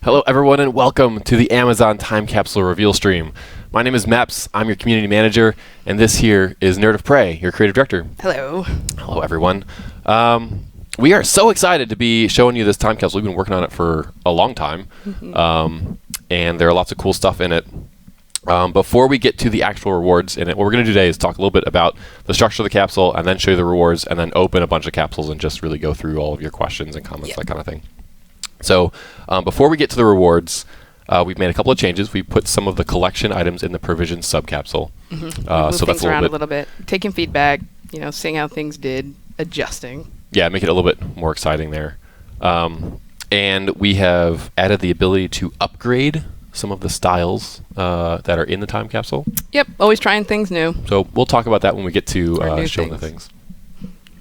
Hello everyone and welcome to the Amazon Time Capsule Reveal Stream. My name is Maps, I'm your community manager, and this here is Nerd of Prey, your creative director. Hello. Hello everyone. We are so excited to be showing you this time capsule. We've been working on it for a long time, and there are lots of cool stuff in it. Before we get to the actual rewards in it, what we're going to do today is talk a little bit about the structure of the capsule, and then show you the rewards, and then open a bunch of capsules and just really go through all of your questions and comments, that kind of thing. So before we get to the rewards, we've made a couple of changes. We put some of the collection items in the provision subcapsule. So that's around a little bit, taking feedback, seeing how things did, adjusting. Yeah, make it a little bit more exciting there. And we have added the ability to upgrade some of the styles that are in the time capsule. Yep, always trying things new. So we'll talk about that when we get to showing the things.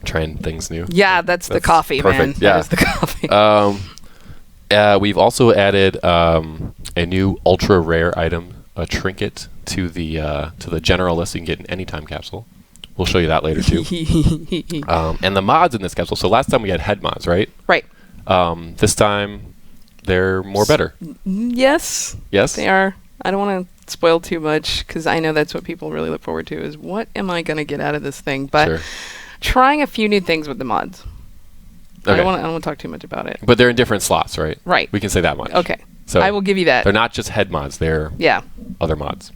Trying things new. Yeah, that's the coffee, perfect. Man. Yeah. That is the coffee. We've also added a new ultra rare item, a trinket, to the general list you can get in any time capsule. We'll show you that later too. And the mods in this capsule. So last time we had head mods, right? Right. This time they're more better. Yes. Yes. They are. I don't want to spoil too much because I know that's what people really look forward to is what am I going to get out of this thing? But trying a few new things with the mods. Okay. I don't want to talk too much about it. But they're in different slots, right? Right. We can say that much. Okay. So I will give you that. They're not just head mods. They're other mods.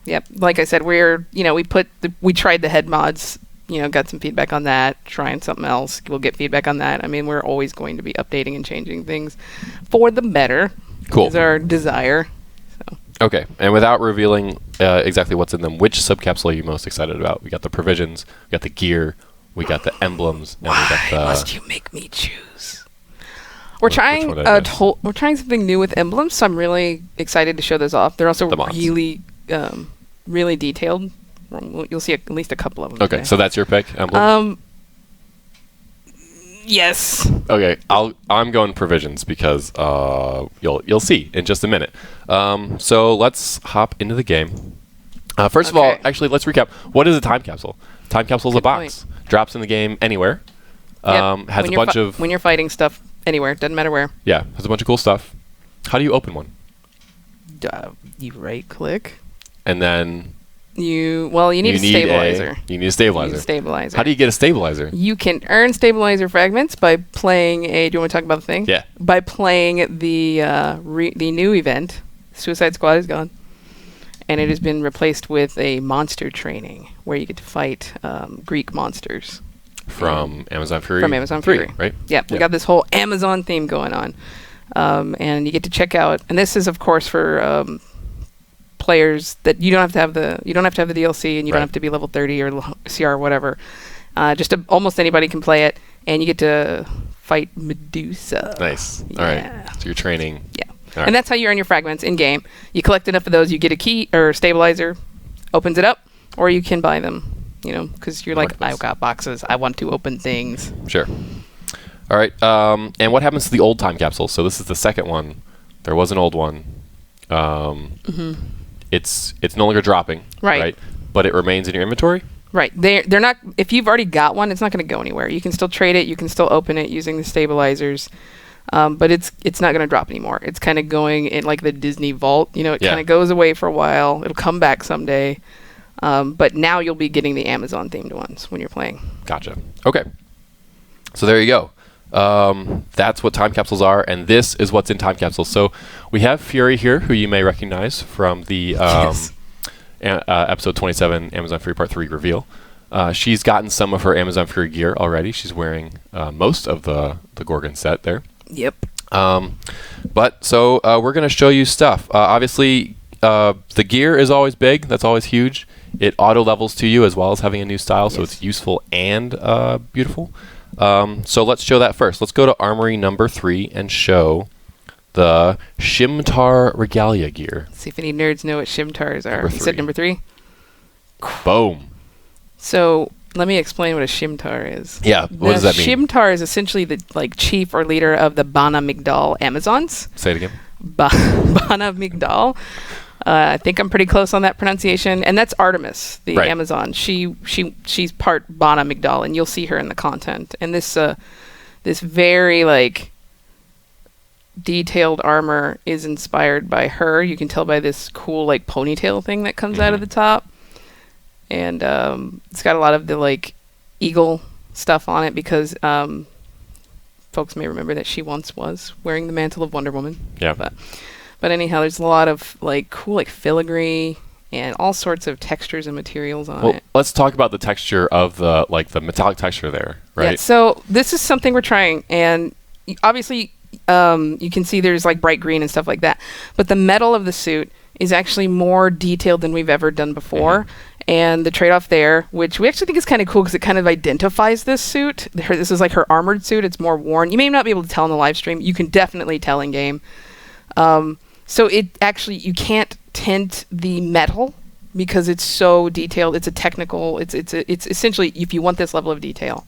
Yep. Like I said, we tried the head mods, got some feedback on that, trying something else. We'll get feedback on that. I mean, we're always going to be updating and changing things for the better. Cool. Is our desire. So. Okay. And without revealing exactly what's in them, which subcapsule are you most excited about? We got the provisions, we got the gear, we got the emblems, and we got the... must you make me choose? We're trying something new with emblems, so I'm really excited to show those off. They're also really detailed. You'll see at least a couple of them. Okay, today. so that's your pick, emblem? Yes. Okay, I'm going provisions because you'll see in just a minute. So let's hop into the game. First of all, actually, let's recap. What is a time capsule? Time capsule is a box. Drops in the game anywhere. Has a bunch of... When you're fighting stuff anywhere, doesn't matter where. Yeah, has a bunch of cool stuff. How do you open one? You right-click. And then... You need a stabilizer. You need a stabilizer. How do you get a stabilizer? You can earn stabilizer fragments by playing do you want to talk about the thing? Yeah. By playing the new event, Suicide Squad is gone. And it has been replaced with a monster training where you get to fight Greek monsters. From Amazon Fury? From Amazon Fury. Right? Yeah, we got this whole Amazon theme going on. And you get to check out, and this is of course for players that you don't have to have the DLC and you don't have to be level 30 or CR or whatever. Almost anybody can play it, and you get to fight Medusa. Nice. Yeah. All right. So you're training. Yeah. Right. And that's how you earn your fragments in game. You collect enough of those, you get a key or stabilizer, opens it up, or you can buy them. Because you're like, I've got boxes, I want to open things. Sure. All right. And what happens to the old time capsule? So this is the second one. There was an old one. It's no longer dropping. Right. But it remains in your inventory. Right. They're not. If you've already got one, it's not going to go anywhere. You can still trade it. You can still open it using the stabilizers. But it's not going to drop anymore. It's kind of going in like the Disney vault. It kind of goes away for a while. It'll come back someday. But now you'll be getting the Amazon themed ones when you're playing. Gotcha. Okay. So there you go. That's what time capsules are, and this is what's in time capsules. So we have Fury here, who you may recognize from the episode 27 Amazon Fury Part 3 reveal. She's gotten some of her Amazon Fury gear already. She's wearing most of the Gorgon set there. Yep. But we're going to show you stuff. Obviously, the gear is always big. That's always huge. It auto levels to you as well as having a new style, so it's useful and beautiful. So let's show that first. Let's go to Armory number 3 and show the Scimitar Regalia gear. See if any nerds know what Scimitars are. You said number 3? Boom. So let me explain what a Scimitar is. Yeah, what does that mean? Scimitar is essentially the chief or leader of the Bana Migdal Amazons. Say it again. Bana Migdal. I think I'm pretty close on that pronunciation, and that's Artemis, the Amazon. She's part Bana Migdal, and you'll see her in the content. And this very detailed armor is inspired by her. You can tell by this cool like ponytail thing that comes out of the top, and it's got a lot of the like eagle stuff on it because folks may remember that she once was wearing the mantle of Wonder Woman. Yeah. But anyhow, there's a lot of like cool like filigree and all sorts of textures and materials on it. Let's talk about the texture of the metallic texture there, right? Yeah, so this is something we're trying, and obviously you can see there's like bright green and stuff like that, but the metal of the suit is actually more detailed than we've ever done before. And the trade-off there, which we actually think is kind of cool because it kind of identifies this suit. This is like her armored suit. It's more worn. You may not be able to tell in the live stream. You can definitely tell in game. So it actually, you can't tint the metal because it's so detailed. It's a technical, it's essentially, if you want this level of detail,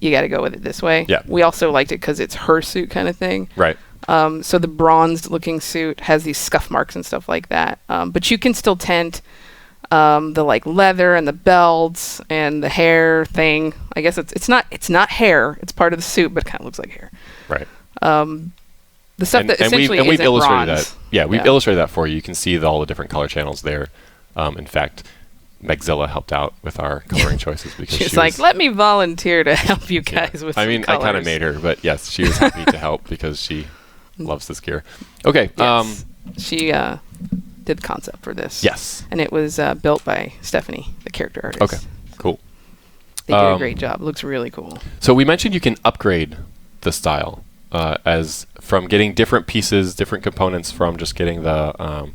you got to go with it this way. Yeah. We also liked it because it's her suit kind of thing. Right. So the bronzed looking suit has these scuff marks and stuff like that. But you can still tint the like leather and the belts and the hair thing. I guess it's not hair. It's part of the suit, but it kind of looks like hair. Right. The stuff that essentially we've isn't illustrated bronze. that. Yeah, we've illustrated that for you. You can see all the different color channels there. In fact, Megzilla helped out with our coloring choices because she's like, let me volunteer to help you guys with. I mean, I kind of made her, but yes, she was happy to help because she loves this gear. Okay. Yes. She did the concept for this. Yes. And it was built by Stephanie, the character artist. Okay. Cool. They did a great job. It looks really cool. So we mentioned you can upgrade the style as from getting different pieces, different components from just getting the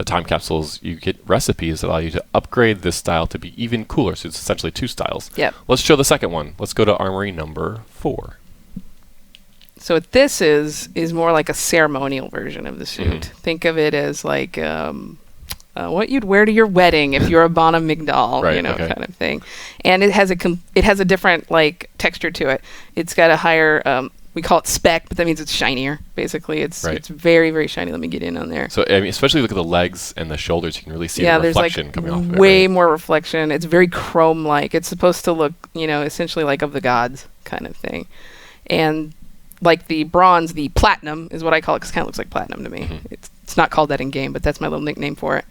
time capsules. You get recipes that allow you to upgrade this style to be even cooler. So it's essentially two styles. Yep. Let's show the second one. Let's go to armory number 4. So what this is more like a ceremonial version of the suit. Think of it as like what you'd wear to your wedding if you're a Bonham Migdal, right, kind of thing. And it has a different like texture to it. It's got a higher we call it spec, but that means it's shinier. Basically, it's very, very shiny. Let me get in on there. So I mean, especially look at the legs and the shoulders. You can really see the reflection coming off of it. Way more reflection. It's very chrome-like. It's supposed to look, essentially like of the gods kind of thing. And like the bronze, the platinum is what I call it because it kind of looks like platinum to me. It's not called that in game, but that's my little nickname for it.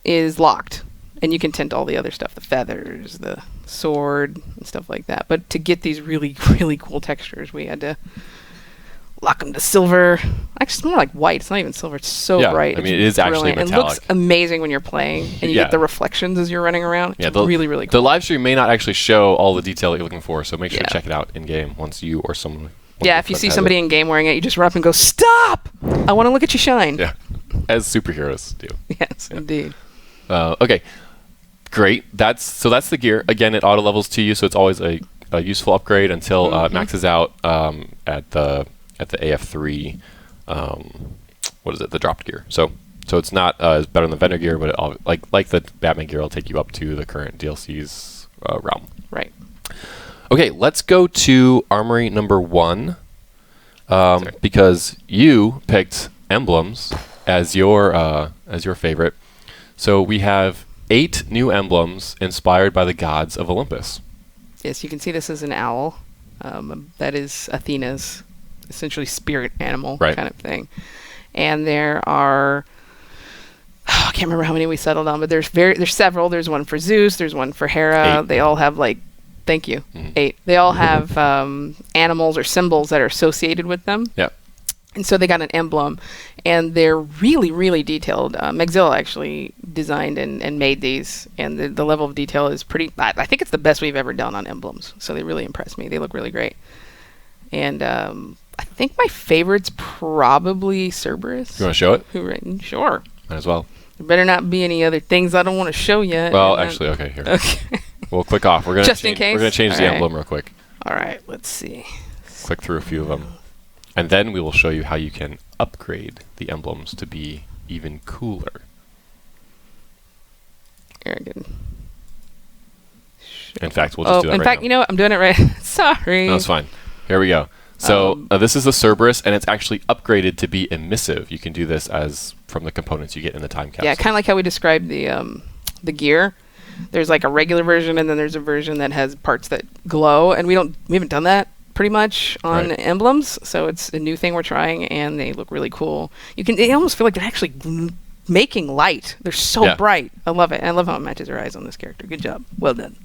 Is locked. And you can tint all the other stuff, the feathers, the sword, and stuff like that. But to get these really, really cool textures, we had to lock them to silver. Actually, it's more like white. It's not even silver. It's so bright. I mean, it is actually metallic. It looks amazing when you're playing, and you get the reflections as you're running around. It's really, really cool. The live stream may not actually show all the detail that you're looking for, so make sure to check it out in-game once you or someone... Yeah, if you see somebody in game wearing it, you just run up and go, "Stop! I want to look at you shine." Yeah, as superheroes do. Yes, indeed. Okay. Great. That's the gear. Again, it auto levels to you, so it's always a useful upgrade until it maxes out at the AF3. What is it? The dropped gear. So it's not as better than the vendor gear, but it like the Batman gear, it'll take you up to the current DLC's realm. Right. Okay, let's go to armory number 1 because you picked Emblems as your favorite. So we have 8 new emblems inspired by the gods of Olympus. Yes, you can see this as an owl. That is Athena's essentially spirit animal kind of thing. And there are, I can't remember how many we settled on, but there's several. There's one for Zeus. There's one for Hera. 8. They all have 8. They all have animals or symbols that are associated with them. Yeah. And so they got an emblem, and they're really, really detailed. Megzilla actually designed and made these, and the level of detail is pretty... I think it's the best we've ever done on emblems, so they really impressed me. They look really great. And I think my favorite's probably Cerberus. You want to show it? Sure. Might as well. There better not be any other things I don't want to show yet. Well, actually, okay, here. Okay. We'll click off. We're Just in case? We're going to change the emblem real quick. All right, let's see. Click through a few of them. And then we will show you how you can upgrade the emblems to be even cooler. Very good. In fact, we'll just do that right now. You know what? I'm doing it right. Sorry. No, it's fine. Here we go. So this is the Cerberus, and it's actually upgraded to be emissive. You can do this as from the components you get in the time capsule. Yeah, kind of like how we described the gear. There's like a regular version, and then there's a version that has parts that glow, and we haven't done that pretty much on Right. Emblems, so it's a new thing we're trying, and they look really cool. They almost feel like they're actually making light. They're so Yeah. bright. I love it. And I love how it matches her eyes on this character. Good job. Well done.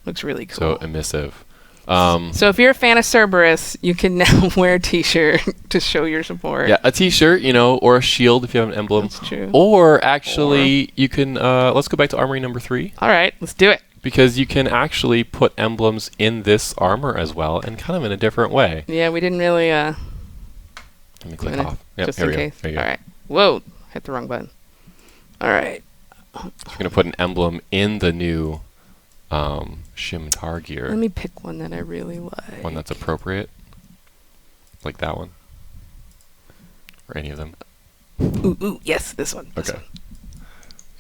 Looks really cool. So emissive. So if you're a fan of Cerberus, you can now wear a t-shirt to show your support. Yeah, a t-shirt, or a shield if you have an emblem. That's true. Or actually, you can, let's go back to armory number 3. All right, let's do it. Because you can actually put emblems in this armor as well, and kind of in a different way. Yeah, we didn't really, Let me click off. Yep, just here in we go. case. There you All go. right. Whoa, hit the wrong button. All right. You're going to put an emblem in the new Scimitar gear. Let me pick one that I really like. One that's appropriate. Like that one. Or any of them. Ooh, yes, this one. This Okay. one.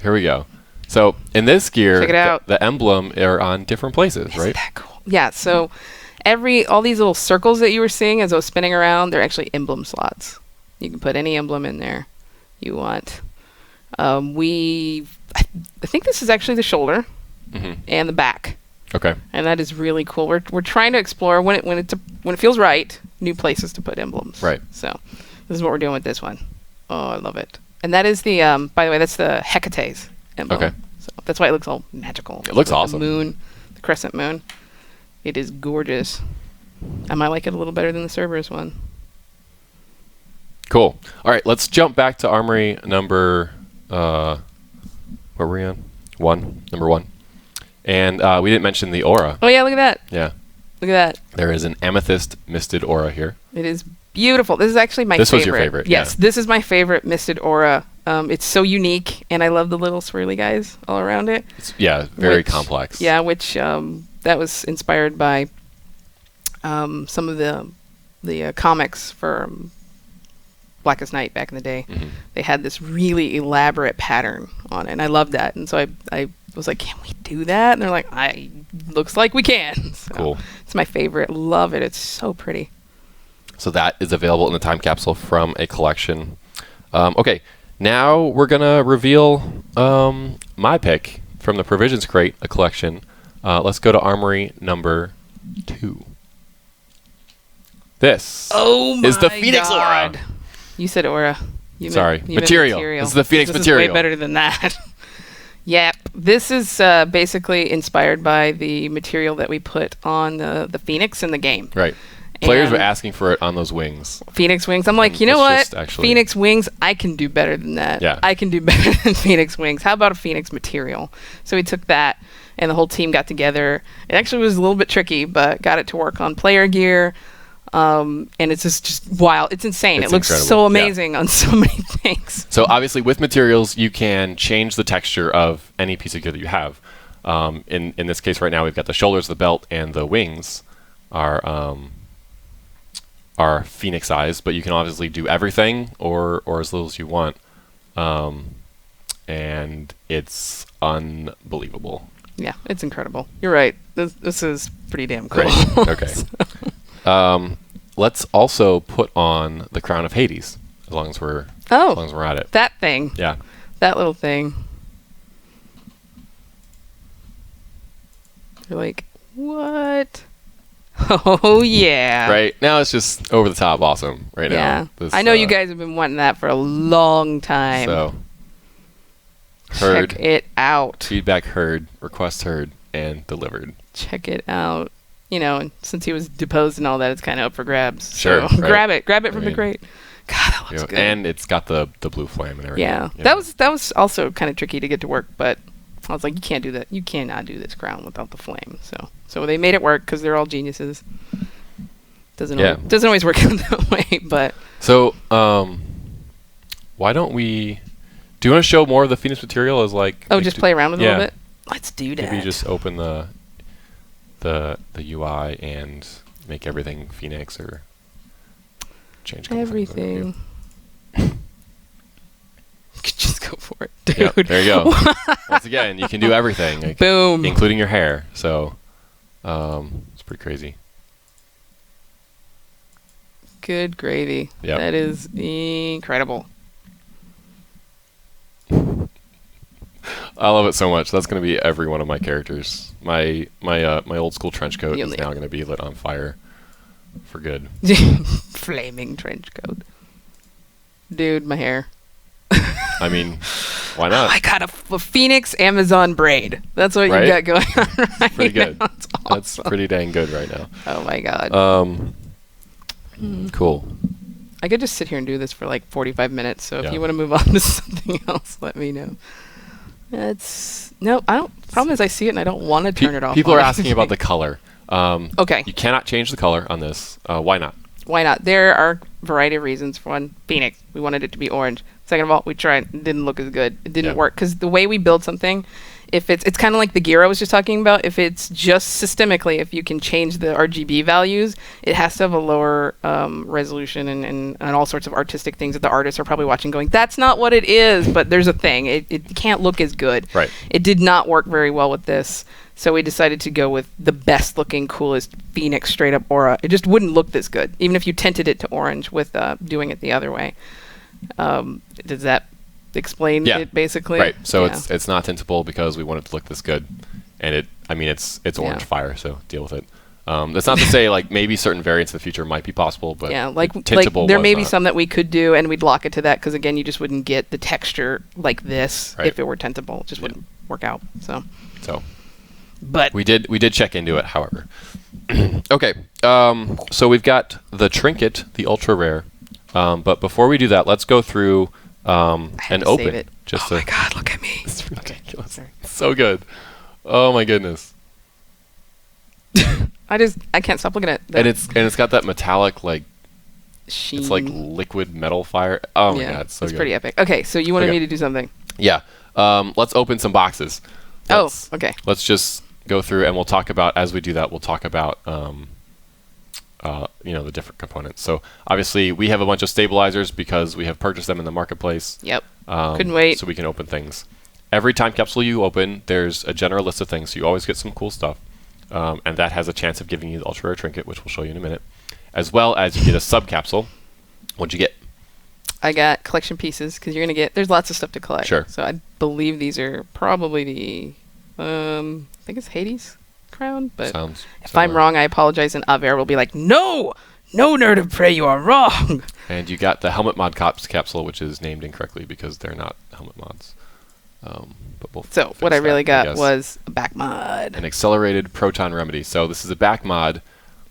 Here we go. So in this gear, Check it out. The emblem are on different places, Isn't right? that cool? Yeah, so all these little circles that you were seeing as I was spinning around, they're actually emblem slots. You can put any emblem in there you want. I think this is actually the shoulder and the back. Okay. And that is really cool. We're trying to explore when it feels right, new places to put emblems. Right. So this is what we're doing with this one. Oh, I love it. And that is the by the way, that's the Hecate's emblem. Okay. So that's why it looks all magical. It looks With awesome. The moon, the crescent moon. It is gorgeous. I might like it a little better than the Cerberus one. Cool. All right, let's jump back to armory number, where were we on? Number 1. And we didn't mention the aura. Oh yeah, look at that. Yeah. Look at that. There is an amethyst misted aura here. It is beautiful. This is actually my favorite. This was your favorite, Yes, yeah. this is my favorite misted aura. It's so unique, and I love the little swirly guys all around it. It's, very complex. Yeah, which that was inspired by some of the comics for Blackest Night back in the day. They had this really elaborate pattern on it, and I loved that. And so I was like, can we do that? And they're like, looks like we can. So Cool. It's my favorite. Love it. It's so pretty. So that is available in the time capsule from a collection. Okay, now we're going to reveal my pick from the Provisions Crate, a collection. Let's go to armory number 2. This is the Phoenix Aura. You said aura. Sorry, you meant material. This is the Phoenix this material. Is way better than that. Yep. This is basically inspired by the material that we put on the Phoenix in the game. Right. Players were And asking for it on those wings. Phoenix wings. I'm like, And you know let's what? just actually- Phoenix wings, I can do better than that. Yeah. I can do better than Phoenix wings. How about a Phoenix material? So we took that, and the whole team got together. It actually was a little bit tricky, but got it to work on player gear. And it's just wild. It's insane. It's it looks incredible. so Yeah. amazing on so many things. So obviously with materials, you can change the texture of any piece of gear that you have. In this case right now, we've got the shoulders, the belt, and the wings are Phoenix-ized, but you can obviously do everything or as little as you want. And it's unbelievable. Yeah, it's incredible. You're right. This is pretty damn cool. Great. Okay. Let's also put on the Crown of Hades, as long as we're at it. That thing. Yeah. That little thing. You're like, what? Oh, yeah. Right. Now it's just over the top awesome right Yeah. now. I know you guys have been wanting that for a long time. So, heard. Check it out. Feedback heard, request heard, and delivered. Check it out. You know, and since he was deposed and all that, it's kind of up for grabs. Sure, So right. grab it from the Right. crate. God, that looks good. And it's got the blue flame and everything. Yeah, you know. that was also kind of tricky to get to work, but I was like, you can't do that. You cannot do this crown without the flame. So they made it work because they're all geniuses. Doesn't always work out that way, but So, why don't we? Do you want to show more of the Phoenix material as like? just play around with it a yeah. little bit. Let's do that. Maybe just open the UI and make everything Phoenix or change a couple things over here. everything. Just go for it, dude. Yep, there you go. Once again, you can do everything, like, Boom. including your hair. So, it's pretty crazy. Good gravy. Yep. That is incredible. I love it so much. That's going to be every one of my characters. My old school trench coat You'll is need now it. going to be lit on fire. for good. Flaming trench coat. Dude, my hair. I mean, why not? I got a Phoenix Amazon braid. That's what Right? you got going on right Pretty good. now. That's awesome. That's pretty dang good right now. Oh my god. Cool. I could just sit here and do this for like 45 minutes. So if Yeah. you want to move on to something else, let me know. No, I don't. Problem is, I see it and I don't want to turn it off. People are asking about the color. Okay. You cannot change the color on this. Why not? Why not? There are a variety of reasons. For one, Phoenix. We wanted it to be orange. Second of all, we tried. It didn't look as good. It didn't work because the way we build something, if it's kind of like the gear I was just talking about. If it's just systemically, if you can change the RGB values, it has to have a lower resolution and all sorts of artistic things that the artists are probably watching going, that's not what it is, but there's a thing. It can't look as good. Right. It did not work very well with this. So we decided to go with the best looking, coolest Phoenix straight up Aura. It just wouldn't look this good, even if you tinted it to orange with doing it the other way. Does that explain it basically? Right. So it's not tintable because we want it to look this good, and it's orange fire, so deal with it. That's not to say like maybe certain variants in the future might be possible, but tintable there may be not. some that we could do, and we'd lock it to that because again, you just wouldn't get the texture like this if it were tintable. It just wouldn't work out. So. But we did check into it, however. Okay. So we've got the trinket, the ultra rare. But before we do that, let's go through and open it. Just my god, look at me. It's ridiculous. So good. Oh my goodness. I can't stop looking at that. And it's got that metallic like sheen. It's like liquid metal fire. Oh my god, it's so it's good. pretty epic. Okay, so you wanted me to do something. Yeah. Let's open some boxes. Okay. Let's just go through and we'll talk about, as we do that, we'll talk about the different components. So obviously we have a bunch of stabilizers because we have purchased them in the marketplace. Yep. Couldn't wait. So we can open things. Every time capsule you open, there's a general list of things, so you always get some cool stuff. And that has a chance of giving you the ultra rare trinket, which we'll show you in a minute. As well as you get a sub capsule. What'd you get? I got collection pieces because you're gonna there's lots of stuff to collect. Sure. So I believe these are probably the I think it's Hades crown, but if I'm wrong, I apologize, and Aver will be like, no, Nerd of Prey, you are wrong. And you got the helmet mod capsule, which is named incorrectly because they're not helmet mods. But what I really got was a back mod. An accelerated proton remedy. So this is a back mod,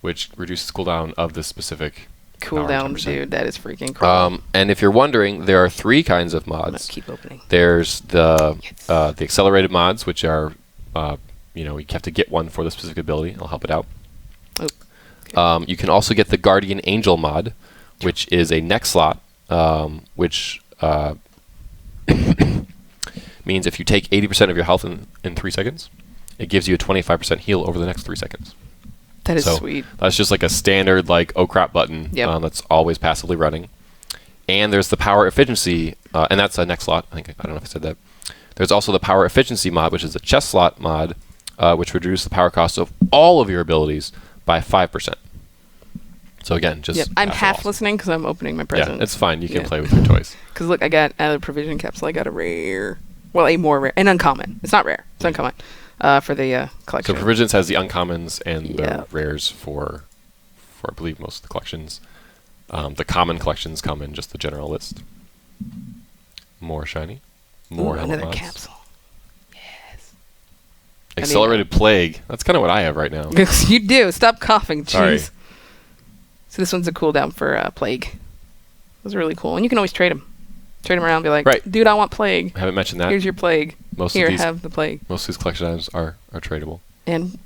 which reduces cooldown of this specific cooldown, dude. That is freaking cool. And if you're wondering, there are 3 kinds of mods. I'm gonna keep opening. There's the accelerated mods, which are you have to get one for the specific ability. I'll help it out. Okay. You can also get the Guardian Angel mod, which is a neck slot, which means if you take 80% of your health in 3 seconds, it gives you a 25% heal over the next 3 seconds. That is sweet. That's just like a standard oh crap button that's always passively running. And there's the power efficiency, and that's a neck slot. I don't know if I said that. There's also the power efficiency mod, which is a chest slot mod, which reduces the power cost of all of your abilities by 5%. So again, just I'm half listening because I'm opening my present. Yeah, it's fine. You can play with your toys. Because look, I got out of the provision capsule. I got a rare, a more rare, an uncommon. It's not rare. It's uncommon for the collection. So provisions has the uncommons and the rares for I believe most of the collections. The common collections come in just the general list. More shiny. More helmet another mods. capsule. Yes. Accelerated plague. That's kind of what I have right now. You do. Stop coughing. Jeez. Sorry. So this one's a cooldown for plague. Those are really cool, and you can always trade them. Trade them around. And be like, dude, I want plague. I haven't mentioned that. Here's your plague. Have the plague. Most of these collection items are tradable. And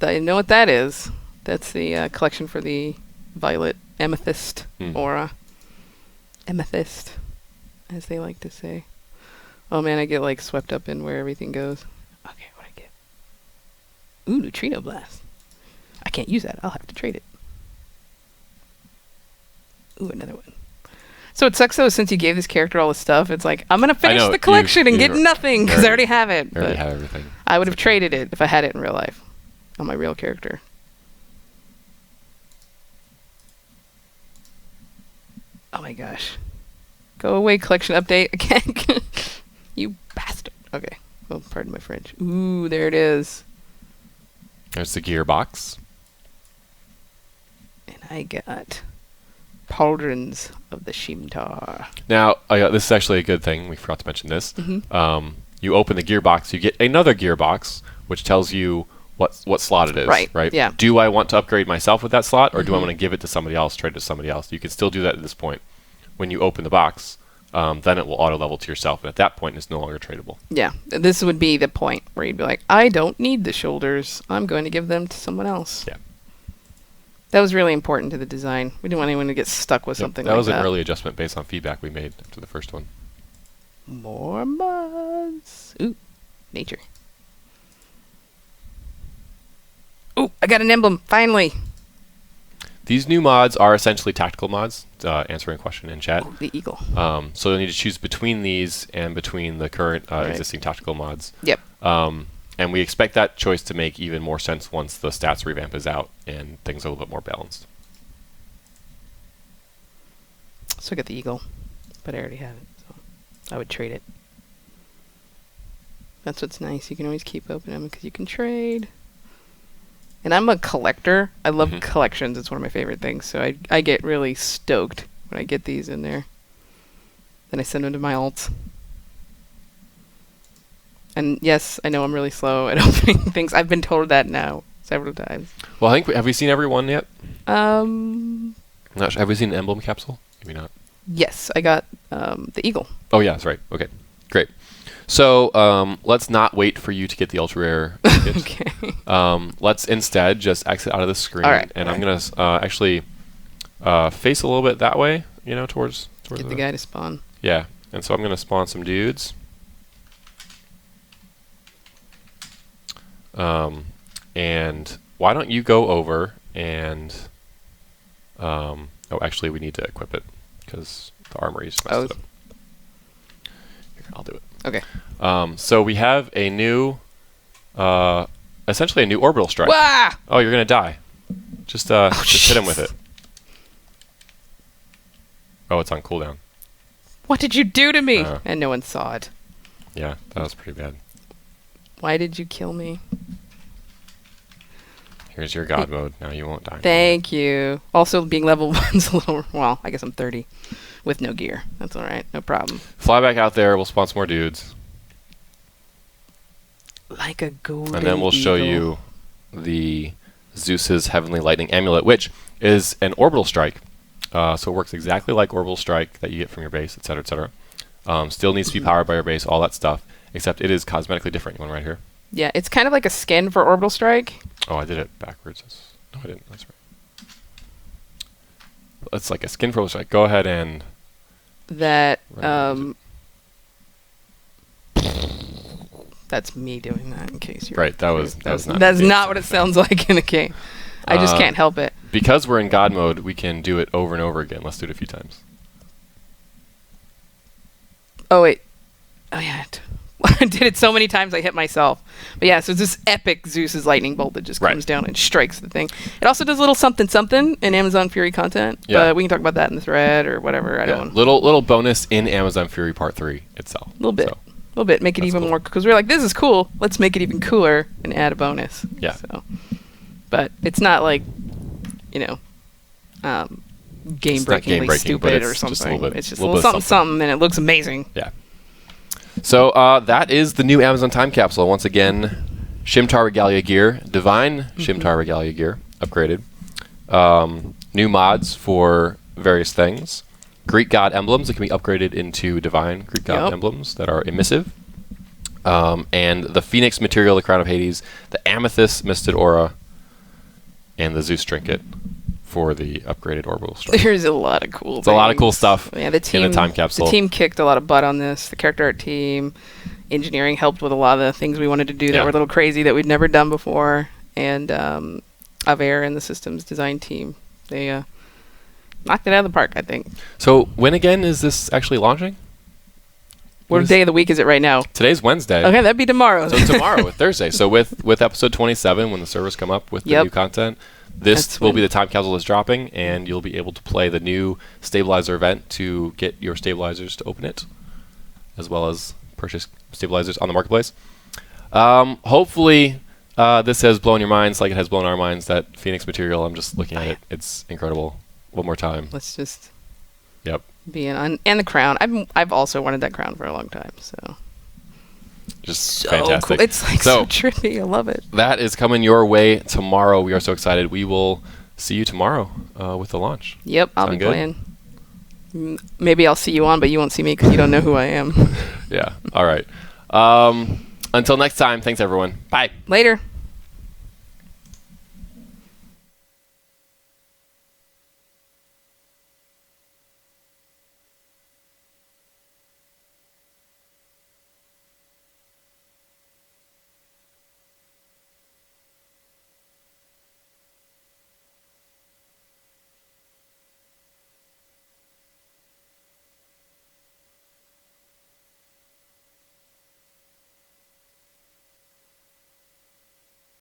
you know what that is? That's the collection for the violet amethyst aura. Amethyst, as they like to say. Oh man, I get swept up in where everything goes. Okay, what I get? Ooh, neutrino blast. I can't use that. I'll have to trade it. Ooh, another one. So it sucks though, since you gave this character all this stuff, it's like, I'm going to finish the collection and get nothing because I already have it. I already have everything. I would have traded it if I had it in real life on my real character. Oh my gosh. Go away, collection update again. You bastard. Okay. Oh, pardon my French. Ooh, there it is. There's the gearbox. And I got Pauldrons of the Scimitar. Now, this is actually a good thing. We forgot to mention this. You open the gearbox, you get another gearbox, which tells you what slot it is. Right. Yeah. Do I want to upgrade myself with that slot, or do I want to give it to somebody else, trade it to somebody else? You can still do that at this point. When you open the box, then it will auto level to yourself, and at that point, it's no longer tradable. Yeah. This would be the point where you'd be like, I don't need the shoulders. I'm going to give them to someone else. Yeah. That was really important to the design. We didn't want anyone to get stuck with something like that. That was an early adjustment based on feedback we made after the first one. More mods. Ooh, nature. Ooh, I got an emblem, finally. These new mods are essentially tactical mods, answering a question in chat. Ooh, the eagle. So you'll need to choose between these and between the current existing tactical mods. Yep. And we expect that choice to make even more sense once the stats revamp is out and things are a little bit more balanced. So I got the eagle, but I already have it, so I would trade it. That's what's nice. You can always keep opening them because you can trade. And I'm a collector. I love collections. It's one of my favorite things. So I get really stoked when I get these in there. Then I send them to my alts. And yes, I know I'm really slow at opening things. I've been told that now several times. Well, I think have we seen every one yet? Not sure. Have we seen an emblem capsule? Maybe not. Yes, I got the eagle. Oh yeah, that's right. Okay, great. So let's not wait for you to get the ultra rare ticket. Okay. Let's instead just exit out of the screen. All right. And I'm gonna actually face a little bit that way, towards Get the guy to spawn. Yeah. And so I'm gonna spawn some dudes. And why don't you go over and actually we need to equip it because the armory's messed it up. Here, I'll do it. Okay. So we have a new essentially a new orbital strike. Wah! Oh, you're gonna die. Just hit him with it. Oh, it's on cooldown. What did you do to me? And no one saw it. Yeah, that was pretty bad. Why did you kill me? Here's your god mode. Now you won't die. Thank you. Also, being level 1's a little... Well, I guess I'm 30 with no gear. That's all right. No problem. Fly back out there. We'll spawn some more dudes. Like a golden And then we'll show you the Zeus's Heavenly Lightning Amulet, which is an orbital strike. So it works exactly like orbital strike that you get from your base, etc., etc. Still needs to be powered by your base, all that stuff, except it is cosmetically different. You want right here? Yeah, it's kind of like a skin for orbital strike. Oh, I did it backwards. No, I didn't. That's right. It's like a skin for orbital strike. Go ahead and... That, that's me doing that in case you're... Right, that was not... That's not what it sounds like in a game. I just can't help it. Because we're in God mode, we can do it over and over again. Let's do it a few times. Oh, wait. Oh, yeah. I did it so many times I hit myself. But yeah, so it's this epic Zeus's lightning bolt that just comes down and strikes the thing. It also does a little something in Amazon Fury content. Yeah. But we can talk about that in the thread or whatever. I don't know. Little bonus in Amazon Fury Part 3 itself. A little bit. Make it even more, because we're like, this is cool. Let's make it even cooler and add a bonus. Yeah. So, but it's not like, game-breakingly stupid or something. It's just a little something, and it looks amazing. Yeah. So that is the new Amazon time capsule. Once again, Scimitar Regalia gear, Divine Scimitar Regalia gear, upgraded. New mods for various things. Greek god emblems that can be upgraded into Divine Greek god emblems that are emissive. And the Phoenix material, the Crown of Hades, the Amethyst Misted Aura, and the Zeus trinket for the upgraded orbital strike. There's a lot of cool things. A lot of cool stuff in the time capsule. The team kicked a lot of butt on this. The character art team, engineering helped with a lot of the things we wanted to do that were a little crazy that we'd never done before. And Aver and the systems design team, they knocked it out of the park, I think. So when again is this actually launching? What day of the week is it right now? Today's Wednesday. Okay, that'd be tomorrow. So tomorrow, with Thursday. So with episode 27, when the servers come up with the new content, this will be the time capsule that's dropping, and you'll be able to play the new stabilizer event to get your stabilizers to open it, as well as purchase stabilizers on the marketplace. Hopefully, This has blown your minds like it has blown our minds. That Phoenix material, I'm just looking at it. It's incredible. One more time. Let's just Yep. be in. And the crown. I've also wanted that crown for a long time. So just so fantastic. Cool. It's like so trippy. I love it. That is coming your way tomorrow. We are so excited. We will see you tomorrow with the launch. Yep, I'll Sound be good? playing. Maybe I'll see you on, but you won't see me because you don't know who I am. Yeah. All right. Until next time, thanks everyone. Bye. Later.